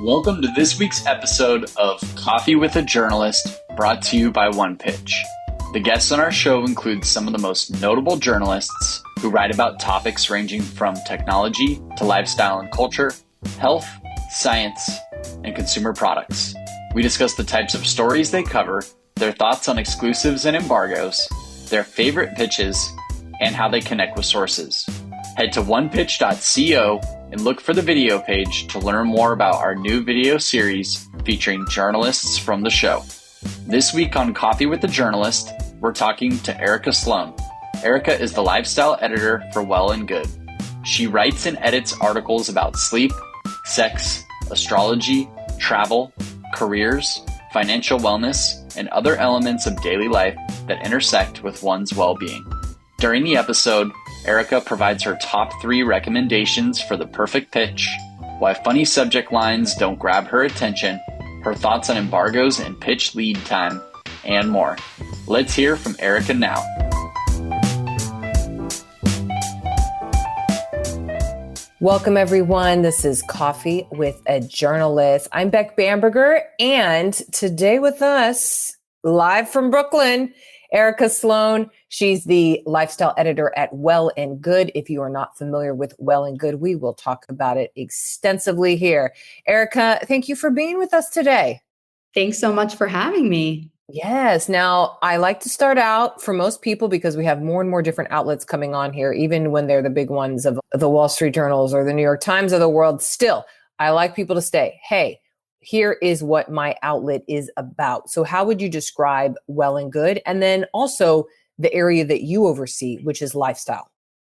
Welcome to this week's episode of Coffee with a Journalist, brought to you by OnePitch. The guests on our show include some of the most notable journalists who write about topics ranging from technology to lifestyle and culture, health, science, and consumer products. We discuss the types of stories they cover, their thoughts on exclusives and embargoes, their favorite pitches, and how they connect with sources. Head to onepitch.co and look for the video page to learn more about our new video series featuring journalists from the show. This week on Coffee with the Journalist, we're talking to Erica Sloan. Erica is the lifestyle editor for Well+Good. She writes and edits articles about sleep, sex, astrology, travel, careers, financial wellness, and other elements of daily life that intersect with one's well-being. During the episode, Erica provides her top 3 recommendations for the perfect pitch, why funny subject lines don't grab her attention, her thoughts on embargoes and pitch lead time, and more. Let's hear from Erica now. Welcome, everyone. This is Coffee with a Journalist. I'm Beck Bamberger, and today with us, live from Brooklyn, Erica Sloan. She's the lifestyle editor at Well+Good. If you are not familiar with Well+Good, we will talk about it extensively here. Erica, thank you for being with us today. Thanks so much for having me. Yes. Now, I like to start out for most people because we have more and more different outlets coming on here, even when they're the big ones of the Wall Street Journals or the New York Times of the world. Still, I like people to say, hey, here is what my outlet is about. So how would you describe Well+Good? And then also the area that you oversee, which is lifestyle.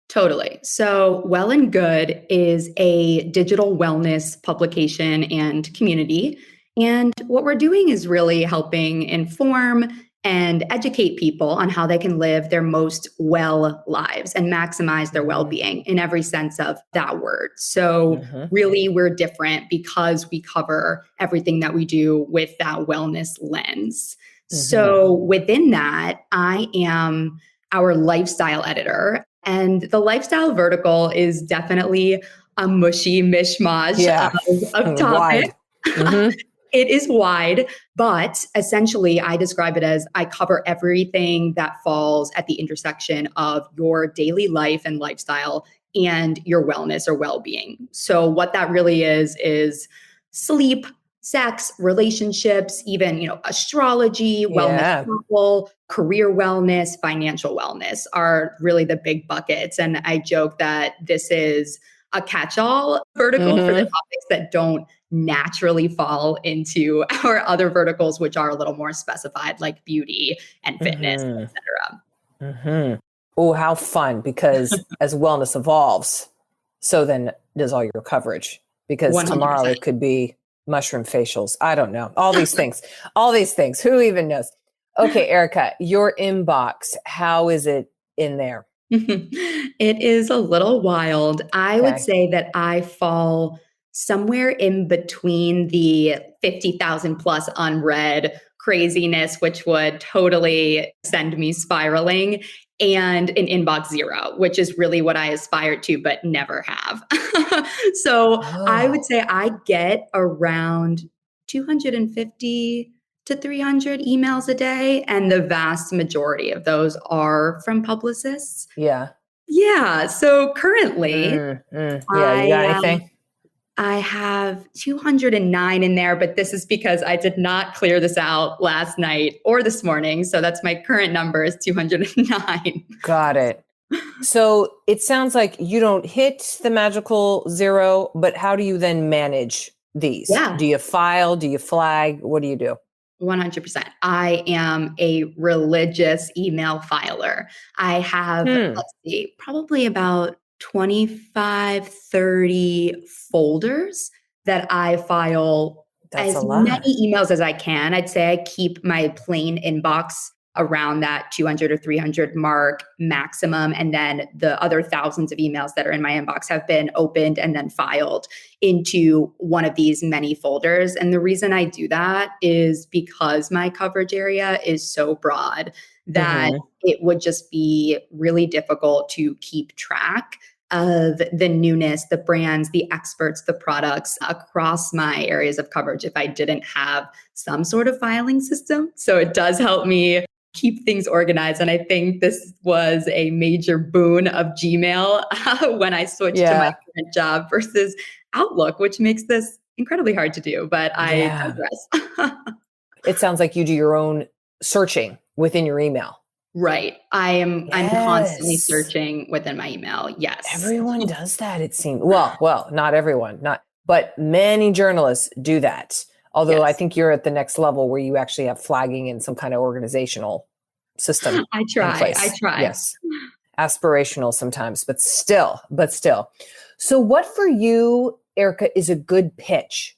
Totally. So Well+Good is a digital wellness publication and community. And what we're doing is really helping inform and educate people on how they can live their most well lives and maximize their well-being in every sense of that word. So really, we're different because we cover everything that we do with that wellness lens. So within that, I am our lifestyle editor. And the lifestyle vertical is definitely a mushy mishmash of topics. It is wide, but essentially I describe it as I cover everything that falls at the intersection of your daily life and lifestyle and your wellness or well-being. So what that really is sleep, sex, relationships, even, astrology, wellness, travel, career wellness, financial wellness are really the big buckets. And I joke that this is a catch-all vertical for the topics that don't naturally fall into our other verticals, which are a little more specified, like beauty and fitness, et cetera. Oh, how fun, because as wellness evolves, so then does all your coverage, because 100%. Tomorrow it could be mushroom facials. I don't know. All these things. Who even knows? Okay, Erica, your inbox, how is it in there? It is a little wild. I would say that I fall somewhere in between the 50,000 plus unread craziness, which would totally send me spiraling, and an inbox 0, which is really what I aspire to, but never have. I would say I get around 250 to 300 emails a day. And the vast majority of those are from publicists. Yeah. So currently, you got anything? I have 209 in there, but this is because I did not clear this out last night or this morning. So that's my current number is 209. Got it. So it sounds like you don't hit the magical 0, but how do you then manage these? Do you file? Do you flag? What do you do? 100%. I am a religious email filer. I have, probably about 25, 30 folders that I file as many emails as I can. I'd say I keep my plain inbox around that 200 or 300 mark maximum. And then the other thousands of emails that are in my inbox have been opened and then filed into one of these many folders. And the reason I do that is because my coverage area is so broad that it would just be really difficult to keep track of the newness, the brands, the experts, the products across my areas of coverage if I didn't have some sort of filing system. So it does help me keep things organized. And I think this was a major boon of Gmail when I switched to my current job versus Outlook, which makes this incredibly hard to do. But I digress. It sounds like you do your own searching within your email. Right. I'm constantly searching within my email. Yes. Everyone does that, it seems. Well, not everyone, but many journalists do that. Although I think you're at the next level where you actually have flagging in some kind of organizational system. I try. Yes. Aspirational sometimes, but still. So what for you, Erica, is a good pitch?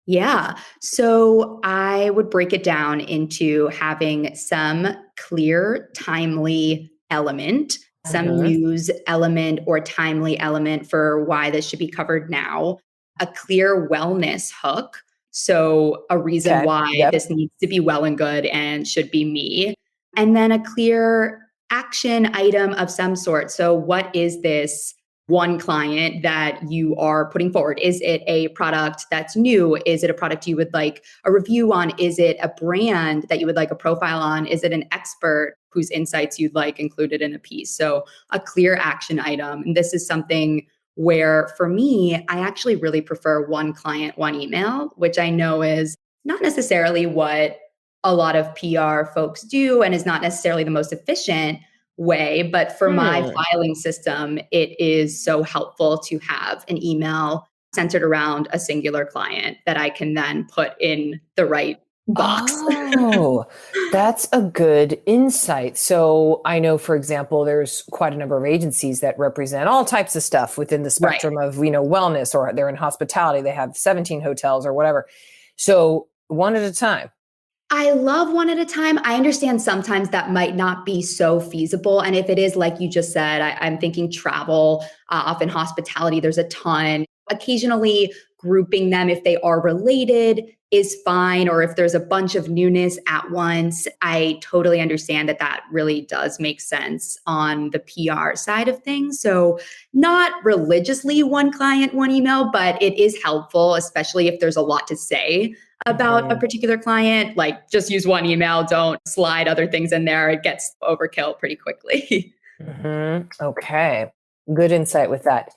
Yeah. So I would break it down into having some clear, timely element, some news element or timely element for why this should be covered now, a clear wellness hook. So a reason why this needs to be well and good and should be me. And then a clear action item of some sort. So what is this one client that you are putting forward? Is it a product that's new? Is it a product you would like a review on? Is it a brand that you would like a profile on? Is it an expert whose insights you'd like included in a piece? So a clear action item. And this is something where for me, I actually really prefer one client, one email, which I know is not necessarily what a lot of PR folks do and is not necessarily the most efficient way. But for my filing system, it is so helpful to have an email centered around a singular client that I can then put in the right box. Oh, that's a good insight. So I know, for example, there's quite a number of agencies that represent all types of stuff within the spectrum of, wellness, or they're in hospitality. They have 17 hotels or whatever. So one at a time. I love one at a time. I understand sometimes that might not be so feasible. And if it is, like you just said, I'm thinking travel, often hospitality, there's a ton. Occasionally grouping them if they are related is fine. Or if there's a bunch of newness at once, I totally understand that really does make sense on the PR side of things. So not religiously one client, one email, but it is helpful, especially if there's a lot to say about a particular client. Like, just use one email, don't slide other things in there. It gets overkill pretty quickly. Okay. Good insight with that.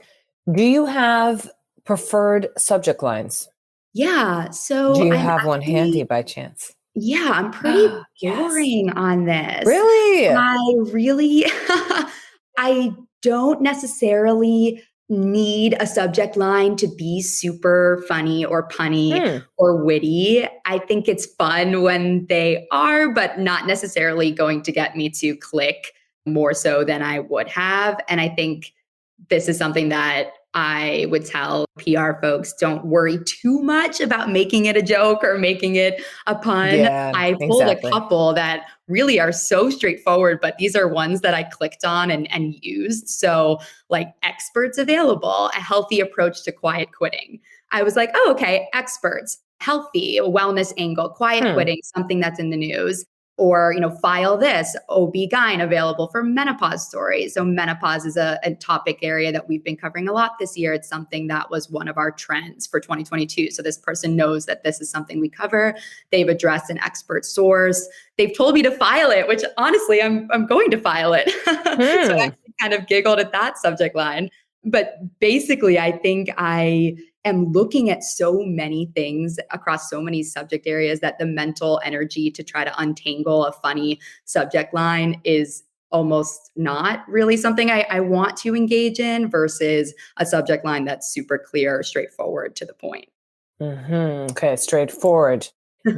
Do you have preferred subject lines? Yeah. So do you have one handy by chance? Yeah, I'm pretty boring on this. Really? I don't necessarily need a subject line to be super funny or punny or witty. I think it's fun when they are, but not necessarily going to get me to click more so than I would have. And I think this is something that I would tell PR folks, don't worry too much about making it a joke or making it a pun. Yeah, I pulled a couple that really are so straightforward, but these are ones that I clicked on and used. So like, experts available, a healthy approach to quiet quitting. I was like, oh, okay, experts, healthy, a wellness angle, quiet quitting, something that's in the news. Or, file this, OB-GYN available for menopause stories. So menopause is a topic area that we've been covering a lot this year. It's something that was one of our trends for 2022. So this person knows that this is something we cover. They've addressed an expert source. They've told me to file it, which honestly, I'm going to file it. So I actually kind of giggled at that subject line. But basically, I think I am looking at so many things across so many subject areas that the mental energy to try to untangle a funny subject line is almost not really something I want to engage in, versus a subject line that's super clear, straightforward, to the point. Okay, straightforward.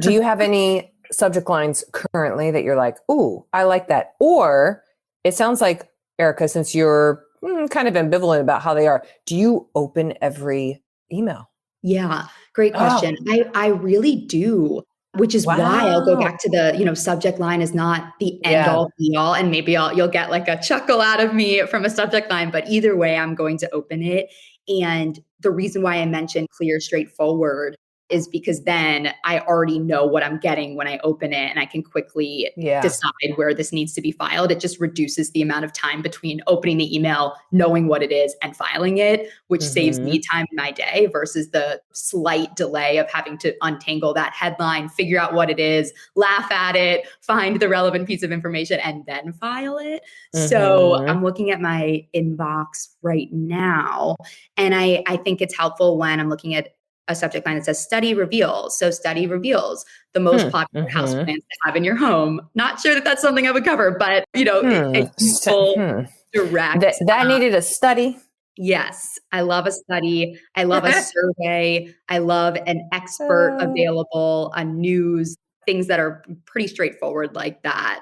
Do you have any subject lines currently that you're like, ooh, I like that? Or it sounds like, Erica, since you're kind of ambivalent about how they are, do you open every email? Yeah, great question. I really do, which is why I'll go back to the, subject line is not the end all be all. And maybe you'll get like a chuckle out of me from a subject line, but either way, I'm going to open it. And the reason why I mentioned clear, straightforward is because then I already know what I'm getting when I open it and I can quickly decide where this needs to be filed. It just reduces the amount of time between opening the email, knowing what it is, and filing it, which saves me time in my day versus the slight delay of having to untangle that headline, figure out what it is, laugh at it, find the relevant piece of information, and then file it. So I'm looking at my inbox right now, and I think it's helpful when I'm looking at a subject line that says study reveals. So study reveals the most popular houseplants to have in your home. Not sure that that's something I would cover, but a useful, direct. That needed a study. Yes. I love a study. I love a survey. I love an expert available, a news, things that are pretty straightforward like that.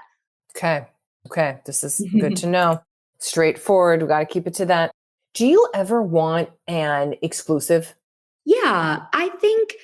Okay. This is good to know. Straightforward. We got to keep it to that. Do you ever want an exclusive? Yeah, I think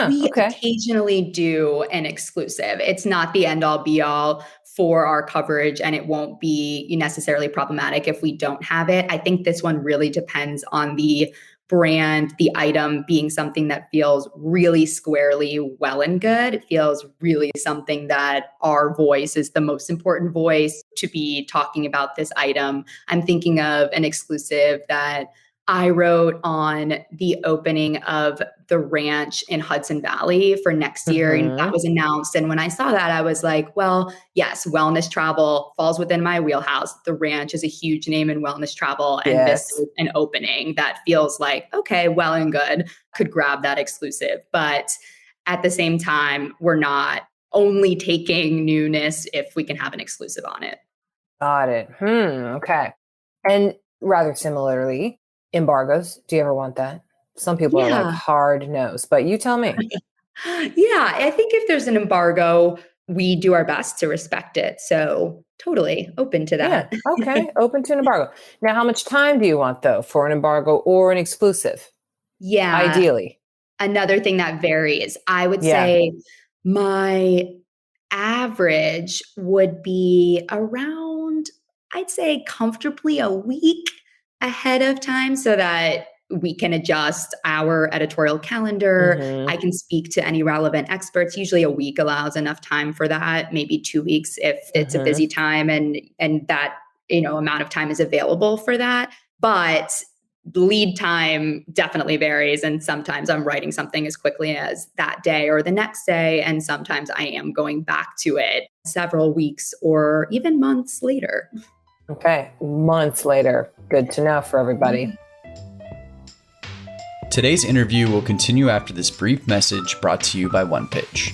we occasionally do an exclusive. It's not the end all be all for our coverage, and it won't be necessarily problematic if we don't have it. I think this one really depends on the brand, the item being something that feels really squarely well and good. It feels really something that our voice is the most important voice to be talking about this item. I'm thinking of an exclusive that I wrote on the opening of the ranch in Hudson Valley for next year. And that was announced. And when I saw that, I was like, well, yes, wellness travel falls within my wheelhouse. The ranch is a huge name in wellness travel. And this is an opening that feels like, okay, well and good, could grab that exclusive. But at the same time, we're not only taking newness if we can have an exclusive on it. Got it. Okay. And rather similarly, embargoes. Do you ever want that? Some people are like hard nose, but you tell me. I think if there's an embargo, we do our best to respect it. So totally open to that. Yeah. Okay. Open to an embargo. Now, how much time do you want though for an embargo or an exclusive? Yeah. Ideally. Another thing that varies. I would say my average would be around, I'd say comfortably a week ahead of time so that we can adjust our editorial calendar. I can speak to any relevant experts. Usually a week allows enough time for that, maybe 2 weeks if it's a busy time and that, amount of time is available for that. But lead time definitely varies. And sometimes I'm writing something as quickly as that day or the next day. And sometimes I am going back to it several weeks or even months later. Okay. Months later. Good to know for everybody. Today's interview will continue after this brief message brought to you by OnePitch.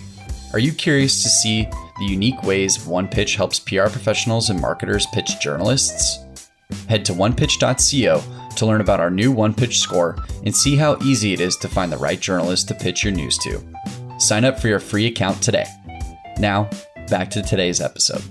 Are you curious to see the unique ways OnePitch helps PR professionals and marketers pitch journalists? Head to onepitch.co to learn about our new OnePitch score and see how easy it is to find the right journalist to pitch your news to. Sign up for your free account today. Now, back to today's episode.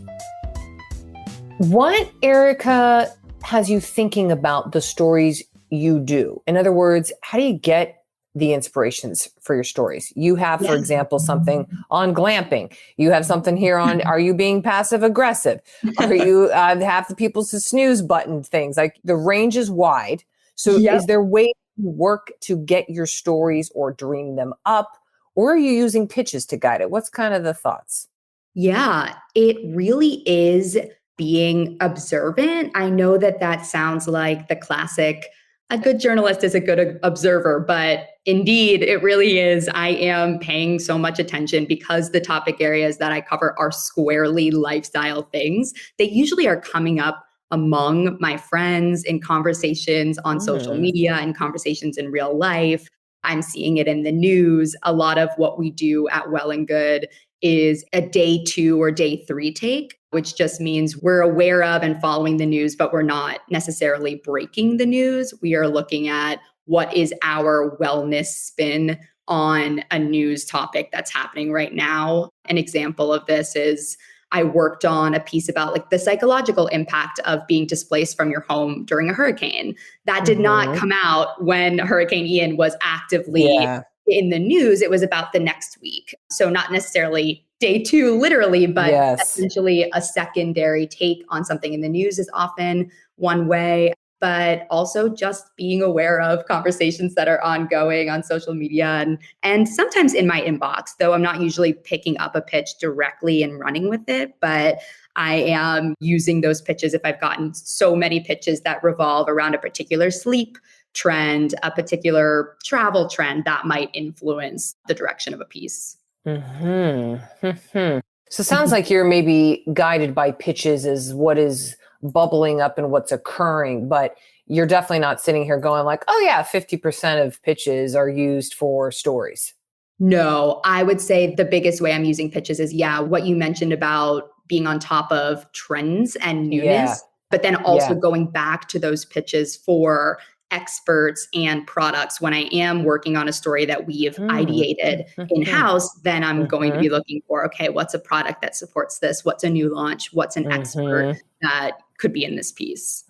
What, Erica, has you thinking about the stories you do? In other words, how do you get the inspirations for your stories? You have, for example, something on glamping. You have something here on, are you being passive aggressive? Are you have the people's snooze button things? Like the range is wide. So is there way to work to get your stories or dream them up? Or are you using pitches to guide it? What's kind of the thoughts? Yeah, it really is being observant. I know that sounds like the classic, a good journalist is a good observer, but indeed it really is. I am paying so much attention because the topic areas that I cover are squarely lifestyle things. They usually are coming up among my friends in conversations on social media and conversations in real life. I'm seeing it in the news. A lot of what we do at Well+Good is a day 2 or day 3 take, which just means we're aware of and following the news, but we're not necessarily breaking the news. We are looking at what is our wellness spin on a news topic that's happening right now. An example of this is I worked on a piece about like the psychological impact of being displaced from your home during a hurricane. That did not come out when Hurricane Ian was actively in the news. It was about the next week. So not necessarily day 2, literally, but essentially a secondary take on something in the news is often one way. but also just being aware of conversations that are ongoing on social media and sometimes in my inbox, though I'm not usually picking up a pitch directly and running with it, but I am using those pitches if I've gotten so many pitches that revolve around a particular sleep trend, a particular travel trend that might influence the direction of a piece. Mm-hmm. So it sounds like you're maybe guided by pitches as what is bubbling up and what's occurring, but you're definitely not sitting here going like, oh yeah, 50% of pitches are used for stories. No, I would say the biggest way I'm using pitches is, what you mentioned about being on top of trends and newness, but then also going back to those pitches for experts and products. When I am working on a story that we've ideated in-house, then I'm going to be looking for, okay, what's a product that supports this? What's a new launch? What's an expert that could be in this piece?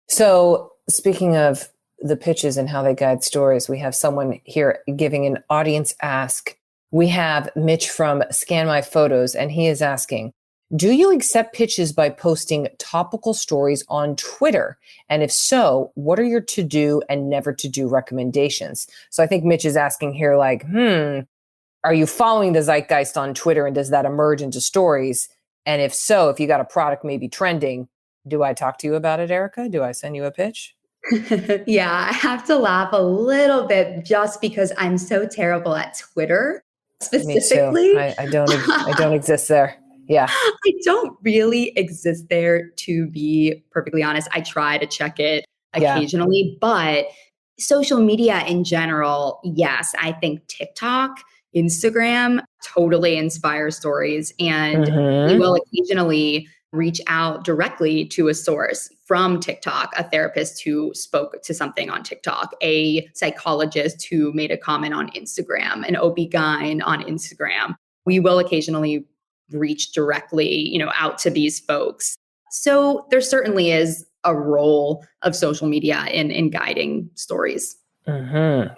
So speaking of the pitches and how they guide stories, we have someone here giving an audience ask. We have Mitch from Scan My Photos, and he is asking, do you accept pitches by posting topical stories on Twitter? And if so, what are your to-do and never to-do recommendations? So I think Mitch is asking here like, are you following the zeitgeist on Twitter and does that emerge into stories? And if so, if you got a product maybe trending, do I talk to you about it, Erica? Do I send you a pitch? I have to laugh a little bit just because I'm so terrible at Twitter specifically. Me too. I don't exist there. Yeah. I don't really exist there, to be perfectly honest. I try to check it occasionally, but social media in general, yes, I think TikTok, Instagram totally inspire stories. And we will occasionally reach out directly to a source from TikTok, a therapist who spoke to something on TikTok, a psychologist who made a comment on Instagram, an OB-GYN on Instagram. We will occasionally reach directly, out to these folks. So there certainly is a role of social media in guiding stories. I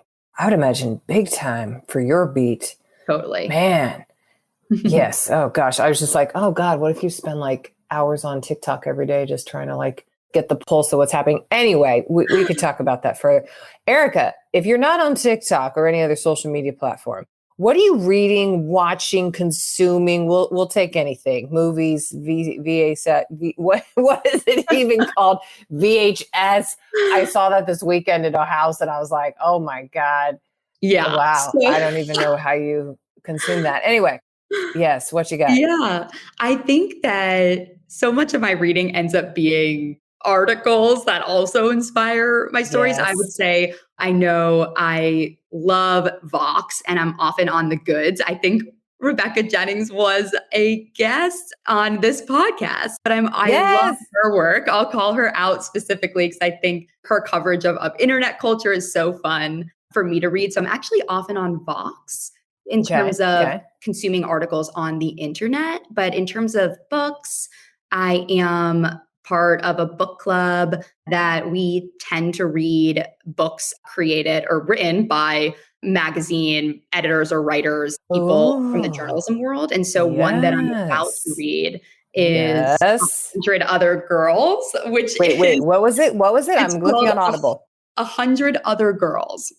would imagine big time for your beat. Totally. Man. Yes. Oh gosh. I was just like, oh God, what if you spend like hours on TikTok every day just trying to like get the pulse of what's happening? Anyway, we could talk about that further. Erica, if you're not on TikTok or any other social media platform, what are you reading, watching, consuming? We'll take anything. Movies, what is it even called? VHS. I saw that this weekend at a house and I was like, oh my God. Yeah. Wow. I don't even know how you consume that. Anyway, yes. What you got? Yeah. I think that so much of my reading ends up being articles that also inspire my stories. Yes. I would say I know I love Vox and I'm often on the goods. I think Rebecca Jennings was a guest on this podcast, but I love her work. I'll call her out specifically because I think her coverage of internet culture is so fun for me to read. So I'm actually often on Vox in terms of consuming articles on the internet. But in terms of books, I am part of a book club that we tend to read books created or written by magazine editors or writers, people from the journalism world. And so one that I'm about to read is 100 Other Girls, which Wait, what was it? I'm looking on Audible. 100 Other Girls.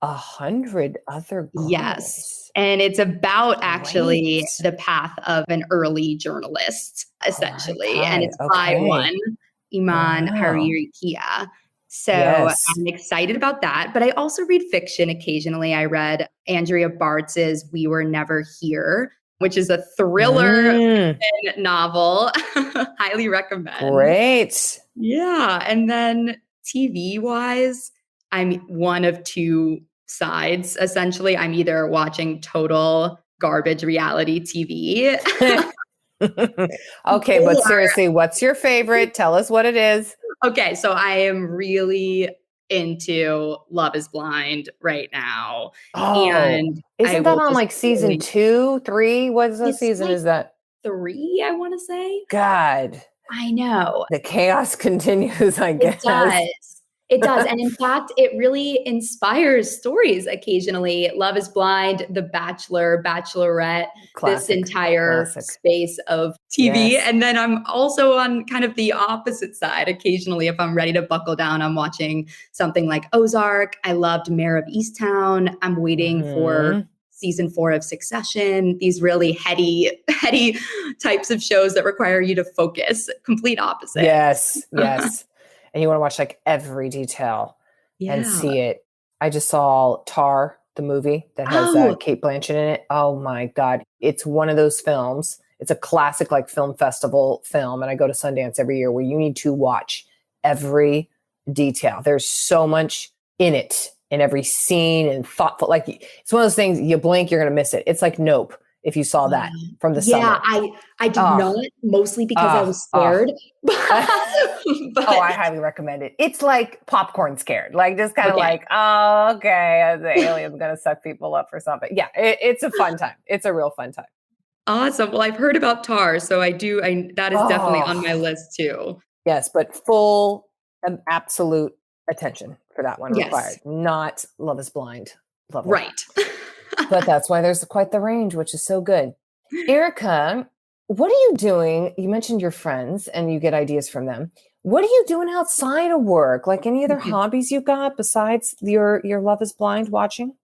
100 Other Girls. Yes. And it's about actually the path of an early journalist, essentially. And it's by one, Iman Haririkia. So I'm excited about that. But I also read fiction occasionally. I read Andrea Bartz's We Were Never Here, which is a thriller novel. Highly recommend. Great. Yeah. And then TV-wise, I'm one of two sides. Essentially, I'm either watching total garbage reality TV. Okay, but seriously, what's your favorite? Tell us what it is. Okay, so I am really into Love is Blind right now. Oh, and isn't that on like season 2, 3? What season is that? 3, I want to say. God. I know. The chaos continues, I guess. It does. It does. And in fact, it really inspires stories occasionally. Love is Blind, The Bachelor, Bachelorette, this entire space of TV. Yes. And then I'm also on kind of the opposite side. Occasionally, if I'm ready to buckle down, I'm watching something like Ozark. I loved Mayor of Easttown. I'm waiting for season 4 of Succession, these really heady types of shows that require you to focus. Complete opposite. Yes. And you want to watch like every detail and see it. I just saw Tar, the movie that has Kate Blanchett in it. Oh my God. It's one of those films. It's a classic like film festival film. And I go to Sundance every year where you need to watch every detail. There's so much in it, in every scene, and thoughtful. Like it's one of those things, you blink, you're going to miss it. It's like Nope. If you saw that from the summer. Yeah, I did not, mostly because I was scared. But I highly recommend it. It's like popcorn scared. Like just kind of like, the alien's going to suck people up or something. Yeah, it's a fun time. It's a real fun time. Awesome. Well, I've heard about Tar, so that is definitely on my list too. Yes, but full and absolute attention for that one required. Not Love is Blind level. Right. But that's why there's quite the range, which is so good. Erica, what are you doing? You mentioned your friends and you get ideas from them. What are you doing outside of work? Like any other hobbies you got besides your Love is Blind watching?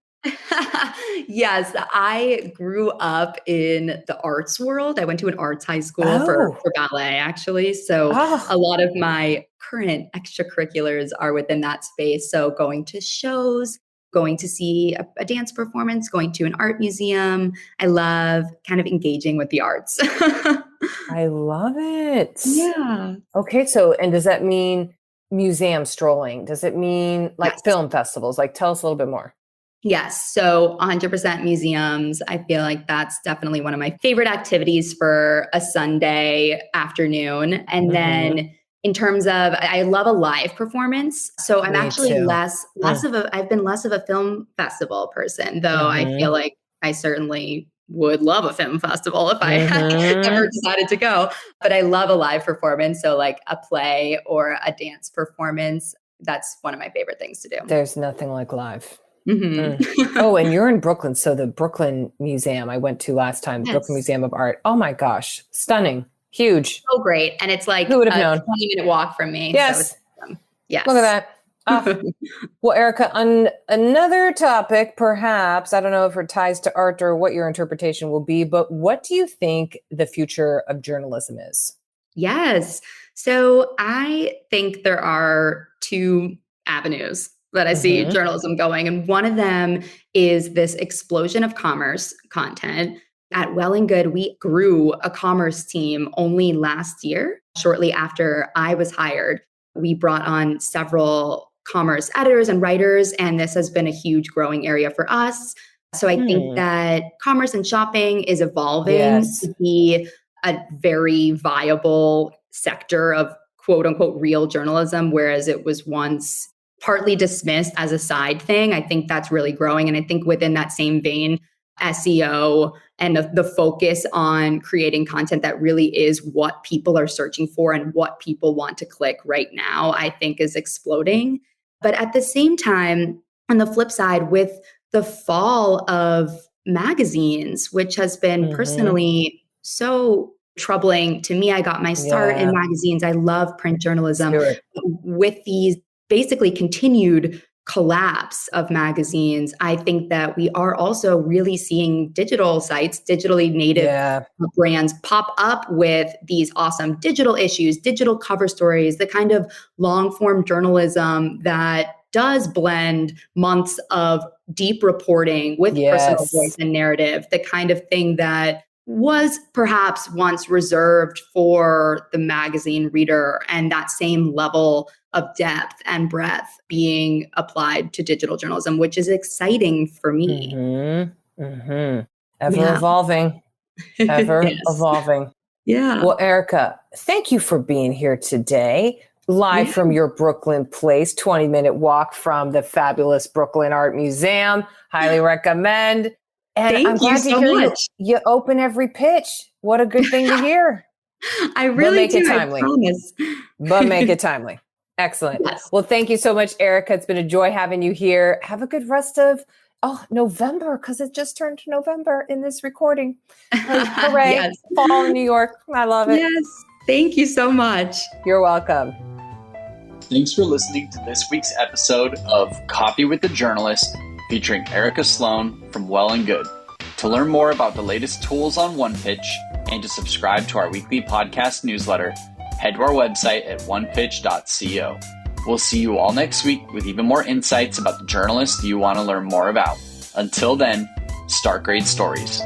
Yes, I grew up in the arts world. I went to an arts high school for ballet, actually. So a lot of my current extracurriculars are within that space. So going to shows, going to see a dance performance, going to an art museum. I love kind of engaging with the arts. I love it. Yeah. Okay. So, and does that mean museum strolling? Does it mean like film festivals? Like tell us a little bit more. Yes. So 100% museums. I feel like that's definitely one of my favorite activities for a Sunday afternoon. And then in terms of, I love a live performance. So I'm actually I've been less of a film festival person, though I feel like I certainly would love a film festival if I ever decided to go. But I love a live performance. So like a play or a dance performance, that's one of my favorite things to do. There's nothing like live. Oh, and you're in Brooklyn. So the Brooklyn Museum I went to last time, Brooklyn Museum of Art. Oh my gosh. Stunning. Huge. So great. And it's like who would have known? 20-minute walk from me. Yes. So yes. Look at that. Well, Erica, on another topic, perhaps, I don't know if it ties to art or what your interpretation will be, but what do you think the future of journalism is? Yes. So I think there are 2 avenues that I see journalism going. And one of them is this explosion of commerce content. At Well+Good, we grew a commerce team only last year. Shortly after I was hired, we brought on several commerce editors and writers, and this has been a huge growing area for us. So I think that commerce and shopping is evolving to be a very viable sector of quote unquote real journalism, whereas it was once partly dismissed as a side thing. I think that's really growing. And I think within that same vein, SEO and the focus on creating content that really is what people are searching for and what people want to click right now, I think is exploding. But at the same time, on the flip side, with the fall of magazines, which has been personally so troubling to me. I got my start in magazines. I love print journalism. With these basically continued collapse of magazines, I think that we are also really seeing digital sites, digitally native brands pop up with these awesome digital issues, digital cover stories, the kind of long form journalism that does blend months of deep reporting with personal voice and narrative, the kind of thing that was perhaps once reserved for the magazine reader, and that same level of depth and breadth being applied to digital journalism, which is exciting for me. Ever evolving, ever evolving. Yeah. Well, Erica, thank you for being here today, live from your Brooklyn place, 20-minute walk from the fabulous Brooklyn Art Museum. Highly recommend. And Thank I'm glad you so to hear much. You open every pitch. What a good thing to hear. I really make do. it timely. I promise. But make it timely. Excellent. Yes. Well, thank you so much, Erica. It's been a joy having you here. Have a good rest of November, because it just turned to November in this recording. Hooray. Yes. Fall in New York. I love it. Yes. Thank you so much. You're welcome. Thanks for listening to this week's episode of Coffee with the Journalist featuring Erica Sloan from Well+Good. To learn more about the latest tools on OnePitch and to subscribe to our weekly podcast newsletter, head to our website at onepitch.co. We'll see you all next week with even more insights about the journalists you want to learn more about. Until then, start great stories.